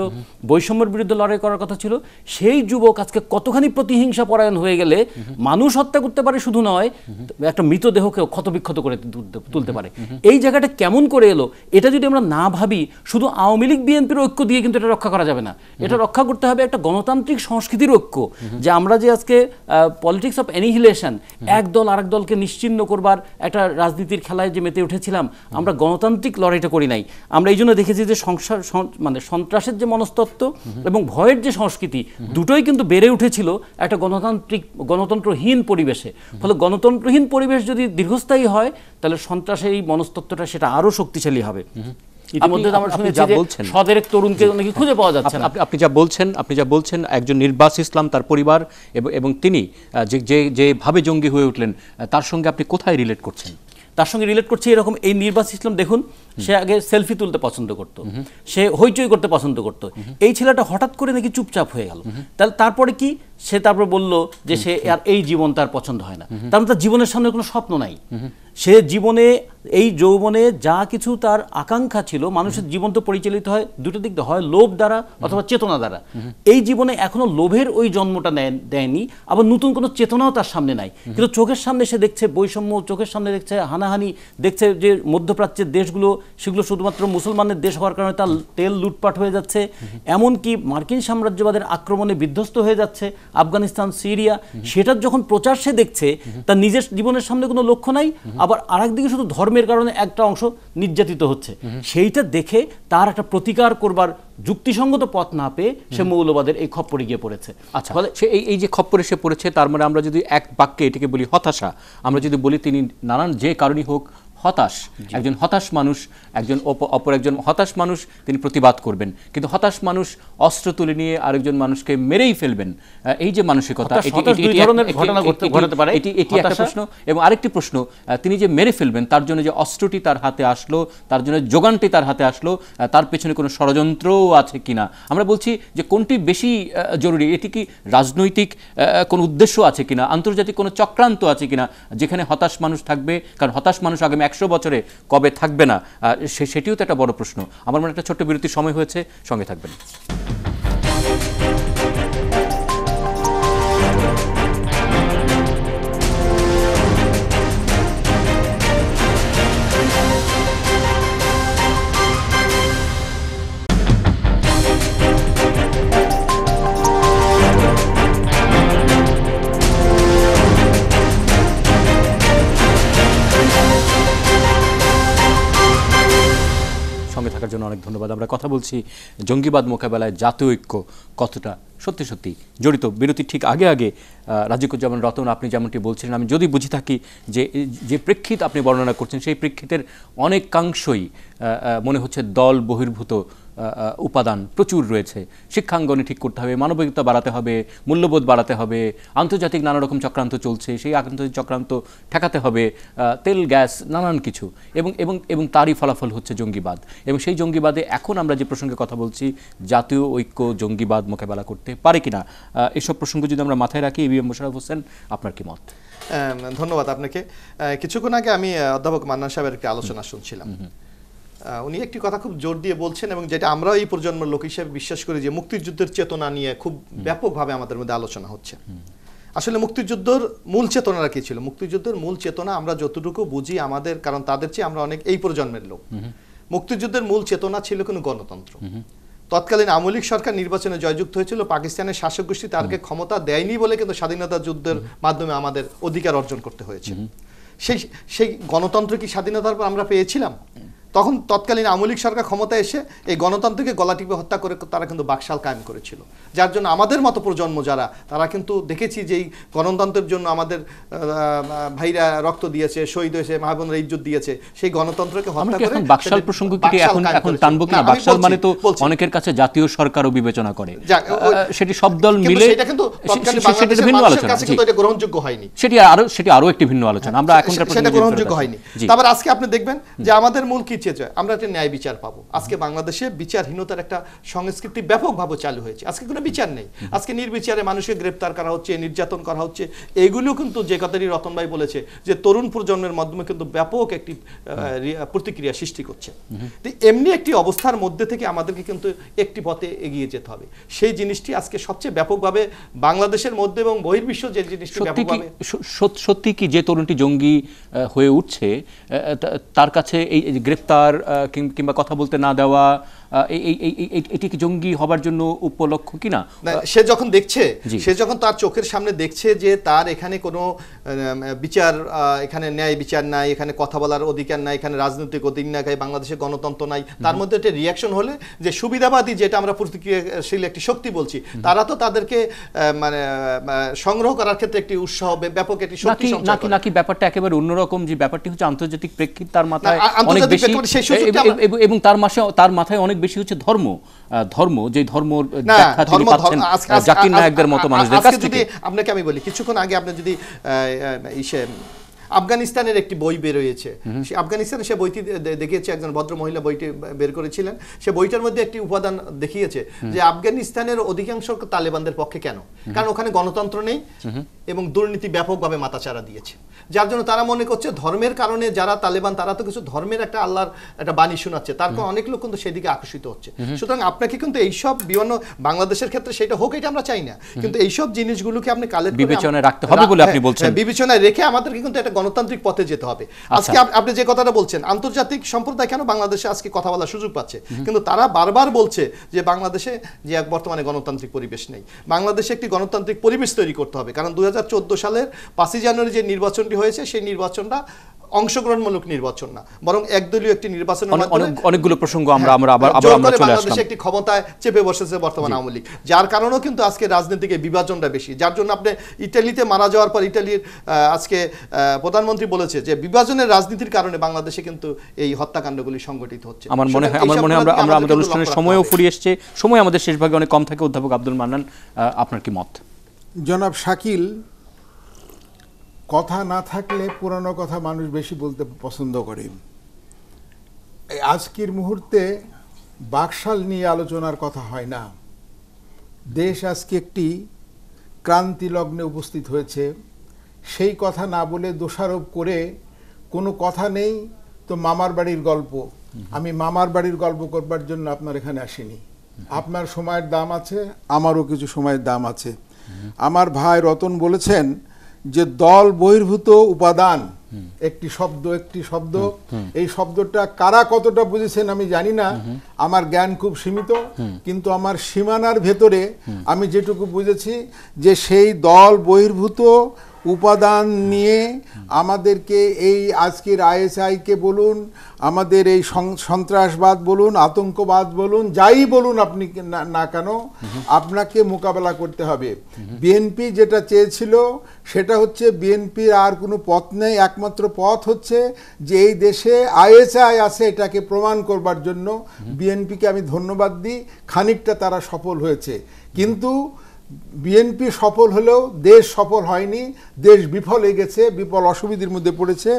বৈষম্যের বিরুদ্ধে লড়াই করার কথা ছিল, সেই যুবক আজকে কতখানি প্রতিহিংসা পরায়ণ হয়ে গেলে মানুষ হত্যা করতে পারে, শুধু নয় একটা মৃতদেহকেও ক্ষতবিক্ষত করে তুলতে পারে। এই জায়গাটা কেমন করে এলো, এটা যদি আমরা না ভাবি, শুধু আওয়ামী লীগ বিএনপির ঐক্য দিয়ে কিন্তু এটা রক্ষা করা যাবে না। এটা রক্ষা করতে হবে একটা গণতান্ত্রিক সংস্কৃতির ঐক্য। যে আমরা যে আজকে পলিটিক্স অফ অ্যানিহিলেশন, এক দল আরেক দলকে নিশ্চিহ্ন করবার একটা রাজনীতির খেলায় যে মেতে উঠেছিলাম, আমরা গণতান্ত্রিক লড়াইটা করি নাই। আমরা এই জন্য দেখেছি যে মানে সন্ত্রাসের যে মনস্তত্ত্ব এবং ভয়ের যে সংস্কৃতি, দুটোই কিন্তু বেড়ে উঠেছিল একটা গণতন্ত্রহীন পরিবেশে। ফলে গণতন্ত্রহীন পরিবেশ যদি দীর্ঘস্থায়ী হয়, তাহলে সন্ত্রাসের এই মনস্তত্ত্বটা সেটা আরো শক্তিশালী হবে। ইতিমধ্যে আমরা শুনেছি যে সদের এক তরুণকে নাকি খুঁজে পাওয়া যাচ্ছে না। আপনি যা বলছেন একজন নির্বাস ইসলাম, তার পরিবার এবং তিনি যেভাবে জঙ্গি হয়ে উঠলেন, তার সঙ্গে আপনি কোথায় রিলেট করছেন? তার সঙ্গে রিলেট করছে এরকম, এই নির্বাস ইসলাম দেখুন, সে আগে সেলফি তুলতে পছন্দ করত, সে হইচই করতে পছন্দ করত। এই ছেলেটা হঠাৎ করে নাকি চুপচাপ হয়ে গেল। তাহলে তারপরে কি, সে তারপর বলল যে সে আর এই জীবন তার পছন্দ হয় না। তার মানে তার জীবনের সামনে কোনো স্বপ্ন নাই। সে জীবনে, এই যৌবনে যা কিছু তার আকাঙ্ক্ষা ছিল, মানুষের জীবন তো পরিচালিত হয় দুটো দিক দিয়ে, হয় লোভ দ্বারা অথবা চেতনা দ্বারা। এই জীবনে এখনো লোভের ওই জন্মটা দেয়নি, আবার নতুন কোনো চেতনাও তার সামনে নাই। কিন্তু চোখের সামনে সে দেখছে বৈষম্য, চোখের সামনে দেখছে হানাহানি, দেখছে যে মধ্যপ্রাচ্যের দেশগুলো, সেগুলো শুধুমাত্র মুসলমানের দেশ হওয়ার কারণে তার তেল লুটপাট হয়ে যাচ্ছে, এমনকি মার্কিন সাম্রাজ্যবাদের আক্রমণে বিধ্বস্ত হয়ে যাচ্ছে আফগানিস্তান, সিরিয়া। সেটার যখন প্রচার সে দেখছে, তার নিজের জীবনের সামনে কোনো লক্ষ্য নাই, আবার আরেকদিকে শুধু ধর্মের কারণে একটা অংশ নির্যাতিত হচ্ছে। সেইটা দেখে তার একটা প্রতিকার করবার যুক্তিসঙ্গত পথ না পেয়ে সে মৌলবাদের এই খপ্পরে গিয়ে পড়েছে। আচ্ছা, ফলে সে এই যে খপ্পরে সে পড়েছে, তার মানে আমরা যদি এক বাক্যে এটাকে বলি হতাশা, আমরা যদি বলি তিনি নানান যে কারণই হোক হতাশ, একজন হতাশ মানুষ, অপর একজন হতাশ মানুষ তিনি প্রতিবাদ করবেন, কিন্তু হতাশ মানুষ অস্ত্র তুলে নিয়ে আরেকজন মানুষকে মেরেই ফেলবেন, এই যে মানসিকতা, এটি একটা প্রশ্ন। এবং আরেকটি প্রশ্ন, তিনি যে মেরে ফেলবেন, তার জন্য যে অস্ত্রটি তার হাতে আসলো, তার জন্য যোগানটি তার হাতে আসলো, তার পেছনে কোনো ষড়যন্ত্রও আছে কিনা? আমরা বলছি যে কোনটি বেশি জরুরি, এটি কি রাজনৈতিক কোনো উদ্দেশ্য আছে কিনা, আন্তর্জাতিক কোনো চক্রান্ত আছে কিনা, যেখানে হতাশ মানুষ থাকবে? কারণ হতাশ মানুষ আগামী 100 বছরে কবে থাকবে না, সেটিও তো একটা বড় প্রশ্ন। আমার মনে একটা ছোট্ট বিরতির সময় হয়েছে, সঙ্গে থাকবেন। থাকার জন্য অনেক ধন্যবাদ। আমরা কথা বলছি জঙ্গিবাদ মোকাবেলায় জাতীয় ঐক্য কতটা সত্যি সত্যি জড়িত। বিরতির ঠিক আগে রাজিকুজ্জামান রতন, আপনি যেমনটি বলছিলেন, আমি যদি বুঝে থাকি যে প্রেক্ষিত আপনি বর্ণনা করছেন, সেই প্রেক্ষিতের অনেকাংশই মনে হচ্ছে দল বহির্ভূত উপাদান প্রচুর রয়েছে। শিক্ষাঙ্গনে ঠিক করতে হবে, মানবিকতা বাড়াতে হবে, মূল্যবোধ বাড়াতে হবে, আন্তর্জাতিক নানা রকম চক্রান্ত চলছে, সেই আন্তর্জাতিক চক্রান্ত ঠেকাতে হবে, তেল গ্যাস নানান কিছু, এবং তারই ফলাফল হচ্ছে জঙ্গিবাদ। এবং সেই জঙ্গিবাদে এখন আমরা যে প্রসঙ্গে কথা বলছি, জাতীয় ঐক্য জঙ্গিবাদ মোকাবেলা করতে পারে কিনা, এসব প্রসঙ্গ যদি আমরা মাথায় রাখি, এবিএম মোশাররফ হোসেন, আপনার কি মত? ধন্যবাদ আপনাকে। কিছুক্ষণ আগে আমি অধ্যাপক মান্নান সাহেবের একটি আলোচনা শুনছিলাম। উনি একটি কথা খুব জোর দিয়ে বলছেন এবং যেটা আমরাও এই প্রজন্মের লোক হিসেবে বিশ্বাস করি যে মুক্তিযুদ্ধের চেতনা নিয়ে খুব ব্যাপকভাবে আমাদের মধ্যে আলোচনা হচ্ছে। আসলে মুক্তিযুদ্ধের মূল চেতনাটা কি ছিল? মুক্তিযুদ্ধের মূল চেতনা আমরা যতটুকু বুঝি আমাদের, কারণ তাদের চেয়ে আমরা অনেক এই প্রজন্মের লোক, মুক্তিযুদ্ধের মূল চেতনা ছিল কোনো গণতন্ত্র। তৎকালীন আওয়ামী লীগ সরকার নির্বাচনে জয়যুক্ত হয়েছিল, পাকিস্তানের শাসক গোষ্ঠী তাদেরকে ক্ষমতা দেয়নি বলে কিন্তু স্বাধীনতা যুদ্ধের মাধ্যমে আমাদের অধিকার অর্জন করতে হয়েছে। সেই গণতন্ত্র কি স্বাধীনতার পর আমরা পেয়েছিলাম? তখন তৎকালীন আওয়ামী লীগ সরকার ক্ষমতায় এসে এই গণতন্ত্রকে গলা টিপে হত্যা করে তারা কিন্তু বাকশাল কায়েম করেছিল, যার জন্য আমাদের মতো প্রজন্ম যারা, তারা কিন্তু দেখেছি যে এই গণতন্ত্রের জন্য আমাদের ভাইরা রক্ত দিয়েছে, শহীদ হয়েছে, মা বোনেরা ইজ্জত দিয়েছে, সেই গণতন্ত্রকে হত্যা করে বাকশাল প্রসঙ্গ কি এখন টানবো কিনা? বাকশাল মানে তো অনেকের কাছে জাতীয় সরকারও বিবেচনা করে, সেটি সব দল মিলে, সেটা কিন্তু তৎকালীন বাংলাদেশের মানুষের কাছে কিন্তু এটা গ্রহণযোগ্য হয়নি, সেটি আরো একটি ভিন্ন আলোচনা, আমরা এখনকার সেটা গ্রহণযোগ্য হয়নি। তারপর আজকে আপনি দেখবেন যে আমাদের মূল কি চেয়ে আমরা একটা ন্যায় বিচার পাবো। আজকে বাংলাদেশে বিচারহীনতার একটা সংস্কৃতি ব্যাপকভাবে চালু হয়েছে। আজকে কোনো বিচার নেই, আজকে নির্বিচারে মানুষকে গ্রেপ্তার করা হচ্ছে, নির্যাতন করা হচ্ছে। এগুলো কিন্তু যে কথাটি রতন ভাই বলেছে যে তরুণ প্রজন্মের মাধ্যমে কিন্তু ব্যাপক একটি প্রতিক্রিয়া সৃষ্টি করছে। তো এমনি একটি অবস্থার মধ্যে থেকে আমাদেরকে কিন্তু একটি পথে এগিয়ে যেতে হবে। সেই জিনিসটি আজকে সবচেয়ে ব্যাপকভাবে বাংলাদেশের মধ্যে এবং বহির্বিশ্ব যে জিনিসটি ব্যাপকভাবে, সত্যি কি যে তরুণটি জঙ্গি হয়ে উঠছে তার কাছে এই গ্রেপ্তার কিংবা কথা বলতে না দেওয়া এটি কি জঙ্গি হবার জন্য উপলক্ষ কিনা? সে যখন দেখছে, সে যখন তার চোখের সামনে দেখছে যে তার এখানে কোনো বিচার, এখানে ন্যায় বিচার নাই, এখানে কথা বলার অধিকার নাই, এখানে রাজনৈতিক অধিকার নাই, বাংলাদেশে গণতন্ত্র নাই, তার মধ্যে একটা রিয়াকশন হলে যে সুবিধাবাদী, যেটা আমরা প্রতিক্রিয়াশীল একটি শক্তি বলছি, তারা তো তাদেরকে মানে সংগ্রহ করার ক্ষেত্রে একটি উৎসাহ, ব্যাপক একটি শক্তি সঞ্চার করে। নাকি ব্যাপারটা একেবারে অন্যরকম, যে ব্যাপারটি হচ্ছে আন্তর্জাতিক প্রেক্ষিত, তার মাথায় অনেক বেশি, এবং তার মাথায় অনেক বেশি হচ্ছে ধর্ম, যে ধর্ম ব্যাখ্যা তিনি পাচ্ছেন জাকির নায়েকদের মতো মানুষদের কাছ থেকে। আপনাকে আমি বলি, কিছুক্ষণ আগে আপনি যদি আফগানিস্তানের একটি বই বের হয়েছে, আফগানিস্তানে সে বইটি দেখিয়েছে, একজন ভদ্র মহিলা বইটি বের করেছিলেন। সে বইটার মধ্যে একটি উপাদান দেখিয়েছে যে আফগানিস্তানের অধিকাংশ তালেবানদের পক্ষে কেন, কারণ ওখানে গণতন্ত্র নেই এবং দুর্নীতি ব্যাপকভাবে মাথাচাড়া দিয়েছে, যার জন্য তারা মনে করছে ধর্মের কারণে যারা তালেবান, তারা তো কিছু ধর্মের একটা আল্লাহর একটা বাণী শোনাচ্ছে, তার কারণে অনেক লোক কিন্তু সেদিকে আকর্ষিত হচ্ছে। সুতরাং আপনাকে কিন্তু এইসব বিভিন্ন বাংলাদেশের ক্ষেত্রে সেটা হোক, এটা আমরা চাই না, কিন্তু এইসব জিনিসগুলোকে আপনি কালেক্ট করে বিবেচনায় রাখতে হবে বলে আপনি বলছেন। বিবেচনায় রেখে আমাদেরকে কিন্তু একটা গণতান্ত্রিক পথে যেতে হবে। আজকে আপনি যে কথাটা বলছেন, আন্তর্জাতিক সম্প্রদায় কেন বাংলাদেশে আজকে কথা বলার সুযোগ পাচ্ছে, কিন্তু তারা বারবার বলছে যে বাংলাদেশে যে বর্তমানে গণতান্ত্রিক পরিবেশ নেই, বাংলাদেশে একটি গণতান্ত্রিক পরিবেশ তৈরি করতে হবে। কারণ 2014 সালের 5 জানুয়ারি যে নির্বাচনটি হয়েছে, সেই নির্বাচনটা অংশগ্রহণমূলক নির্বাচন না, বরং একদলীয় একটি নির্বাচনের মাধ্যমে অনেকগুলো প্রসঙ্গ আমরা চলে আসলাম। একটি ক্ষমতায় চেপে বসেছে বর্তমান আওয়ামী লীগ, যার কারণেও কিন্তু আজকে রাজনীতিকে বিভাজনটা বেশি, যার জন্য আপনি ইতালিতে মারা যাওয়ার পর ইতালির আজকে প্রধানমন্ত্রী বলেছে যে বিভাজনের রাজনীতির কারণে বাংলাদেশে কিন্তু এই হত্যাকাণ্ডগুলি সংঘটিত হচ্ছে। আমার মনে হয় আমরা আমাদের অনুষ্ঠানের সময়ও ফুরিয়ে এসেছে, সময় আমাদের শেষ ভাগে অনেক কম থাকে। অধ্যাপক আব্দুল মান্নান, আপনার কি মত? জনাব শাকিল, কথা না থাকলে পুরানো কথা মানুষ বেশি বলতে পছন্দ করে। আজকের মুহূর্তে বাকশাল নিয়ে আলোচনার কথা হয় না। দেশ আজকে একটি ক্রান্তি লগ্নে উপস্থিত হয়েছে, সেই কথা না বলে দোষারোপ করে কোনো কথা নেই তো মামার বাড়ির গল্প। আমি মামার বাড়ির গল্প করবার জন্য আপনার এখানে আসিনি। আপনার সময়ের দাম আছে, আমারও কিছু সময়ের দাম আছে। আমার ভাই রতন বলেছেন যে দল বহির্ভূত উপাদান একটি শব্দ, এই শব্দটা কারা কতটা বুঝেছেন আমি জানি না, আমার জ্ঞান খুব সীমিত, কিন্তু আমার সীমানার ভেতরে আমি যেটুকু বুঝেছি যে সেই দল বহির্ভূত উপাদান নিয়ে আমাদেরকে এই আজকের আইএসআইকে বলুন, আমাদের এই সন্ত্রাসবাদ বলুন, আতঙ্কবাদ বলুন, যাই বলুন আপনি না কেন, আপনাকে মোকাবেলা করতে হবে। বিএনপি যেটা চেয়েছিল সেটা হচ্ছে, বিএনপির আর কোনো পথ নেই, একমাত্র পথ হচ্ছে যে এই দেশে আইএসআই আছে এটাকে প্রমাণ করবার জন্য। বিএনপিকে আমি ধন্যবাদ দিই, খানিকটা তারা সফল হয়েছে, কিন্তু বিএনপি সফল হলেও দেশ সফল হয়নি, দেশ বিফল হয়ে গেছে, বিফল অসুবিধার মধ্যে পড়েছে।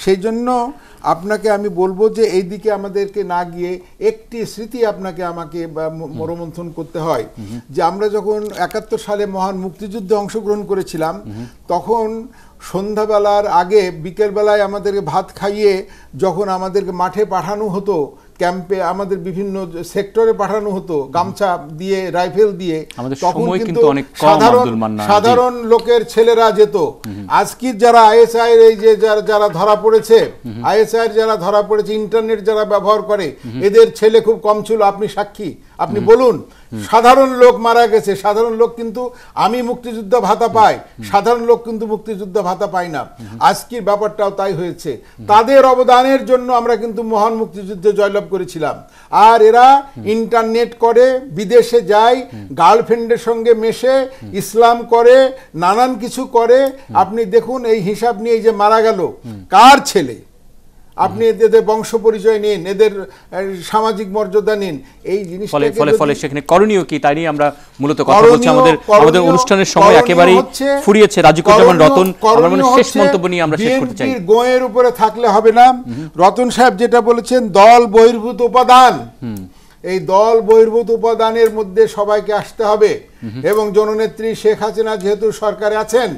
সেই জন্য আপনাকে আমি বলবো যে এই দিকে আমাদেরকে না গিয়ে একটি স্মৃতি আমাকে মরমন্থন করতে হয় যে আমরা যখন 71 সালে মহান মুক্তিযুদ্ধে অংশগ্রহণ করেছিলাম, তখন সন্ধ্যাবেলার আগে বিকেলবেলায় আমাদেরকে ভাত খাইয়ে যখন আমাদেরকে মাঠে পাঠানো হতো, ক্যাম্পে আমাদের বিভিন্ন সেক্টরে পাঠানো হতো গামছা দিয়ে, রাইফেল দিয়ে, আমাদের তখন সময় কিন্তু কিন্তু অনেক কম, আব্দুল মান্নান জি। সাধারণ লোকের ছেলেরা যেত। আজকের যারা আইএসআই এই যে যারা ধরা পড়েছে, আইএসআই যারা ধরা পড়েছে, ইন্টারনেট যারা ব্যবহার করে, এদের ছেলে খুব কম ছিল। আপনি সাক্ষী, আপনি বলুন, সাধারণ লোক মারা গেছে। সাধারণ লোক কিন্তু, আমি মুক্তিযুদ্ধ ভাতা পাই, সাধারণ লোক কিন্তু মুক্তিযুদ্ধ ভাতা পাই না। আজকের ব্যাপারটাও তাই হয়েছে। তাদের অবদানের জন্য আমরা কিন্তু মহান মুক্তিযুদ্ধে জয়লাভ করেছিলাম। আর এরা ইন্টারনেট করে, বিদেশে যায়, গার্লফ্রেন্ডের সঙ্গে মেশে, ইসলাম করে, নানান কিছু করে। আপনি দেখুন এই হিসাব নিয়ে যে মারা গেল কার ছেলে, আপনি এদের বংশ পরিচয় নিন, এদের সামাজিক মর্যাদা নিন, এই জিনিসটা ফলে সেখানে করণীয় কি তাই নিয়ে আমরা মূলত কথা বলছি। আমাদের অনুষ্ঠানের সময় একেবারেই ফুরিয়েছে। রাজুকুজ্জামান রতন, আমার মনে শেষ মন্তব্য নিয়ে আমরা শেষ করতে চাই। গোয়ের উপরে থাকলে হবে না। রতন সাহেব যেটা বলেছেন, দল বহির্ভূত উপাদান, এই দল বহির্ভূত উপাদানের মধ্যে সবাইকে আসতে হবে। এবং জননেত্রী শেখ হাসিনা যেহেতু সরকারে আছেন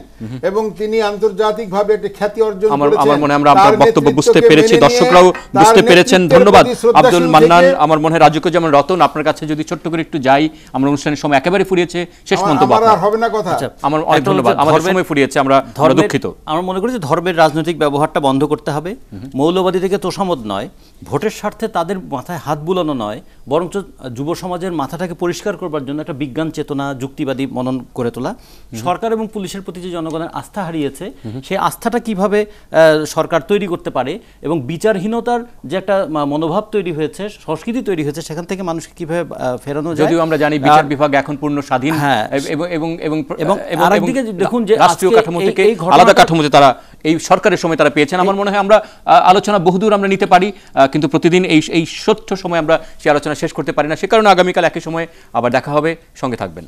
এবং তিনি আন্তর্জাতিকভাবে একটা খ্যাতি অর্জন করেছেন, আমার মনে আমরা আপনার বক্তব্য বুঝতে পেরেছি, দর্শকরাও বুঝতে পেরেছেন। ধন্যবাদ আব্দুল মান্নান। আমার মনে হয় রাজুকুজ্জামান রতন, আপনার কাছে যদি ছোট্ট করে একটু যাই, আমরা অনুষ্ঠানের সময় একেবারে ফুরিয়েছে, শেষ মন্তব্য আমার হবে না কথা। আমার অনেক ধন্যবাদ, আমাদের সময় ফুরিয়েছে, আমরা দুঃখিত। আমরা মনে করি যে ধর্মের রাজনৈতিক ব্যবহারটা বন্ধ করতে হবে। মৌলবাদী থেকে তোষামত নয়, ভোটের স্বার্থে তাদের মাথায় হাত বুলানো নয়, বরঞ্চ যুব সমাজের মাথাটাকে পরিষ্কার করবার জন্য একটা বিজ্ঞান চেতনা, যুক্তিবাদী মনন করে তোলা। সরকার এবং পুলিশের প্রতি যে জনগণের আস্থা হারিয়েছে, সেই আস্থাটা কিভাবে সরকার তৈরি করতে পারে এবং বিচারহীনতার যে একটা মনোভাব তৈরি হয়েছে, সংস্কৃতি তৈরি হয়েছে, সেখান থেকে মানুষকে কিভাবে ফেরানো যায়। যদিও আমরা জানি বিচার বিভাগ এখন পূর্ণ স্বাধীন, এবং আরেকদিকে দেখুন যে রাষ্ট্রীয় কাঠামো থেকে আলাদা কাঠামোতে তারা এই সরকারের সময় তারা পেয়েছেন। আমার মনে হয় আমরা আলোচনা বহুদূর আমরা নিতে পারি, কিন্তু প্রতিদিন এই ছোট্ট সময় আমরা সেই আলোচনা শেষ করতে পারি না। সে কারণে আগামীকাল একই সময়ে আবার দেখা হবে, সঙ্গে থাকবেন।